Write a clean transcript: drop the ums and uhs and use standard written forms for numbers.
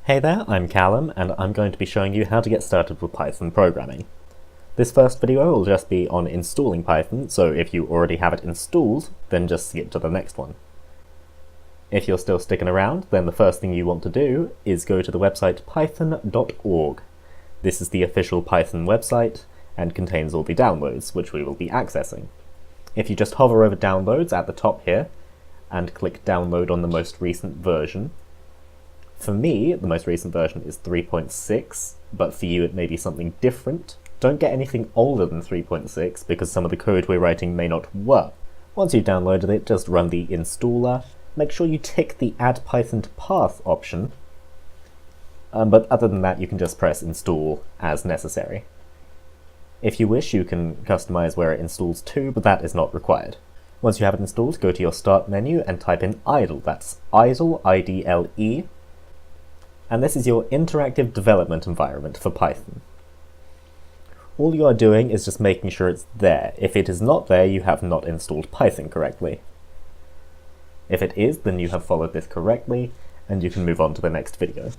Hey there, I'm Callum, and I'm going to be showing you how to get started with Python programming. This first video will just be on installing Python, so if you already have it installed, then just skip to the next one. If you're still sticking around, then the first thing you want to do is go to the website python.org. This is the official Python website, and contains all the downloads, which we will be accessing. If you just hover over downloads at the top here, and click download on the most recent version. For me, the most recent version is 3.6, but for you it may be something different. Don't get anything older than 3.6, because some of the code we're writing may not work. Once you've downloaded it, just run the installer. Make sure you tick the Add Python to Path option, but other than that you can just press install as necessary. If you wish, you can customize where it installs to, but that is not required. Once you have it installed, go to your Start menu and type in idle. That's idle, I-D-L-E. And this is your interactive development environment for Python. All you are doing is just making sure it's there. If it is not there, you have not installed Python correctly. If it is, then you have followed this correctly, and you can move on to the next video.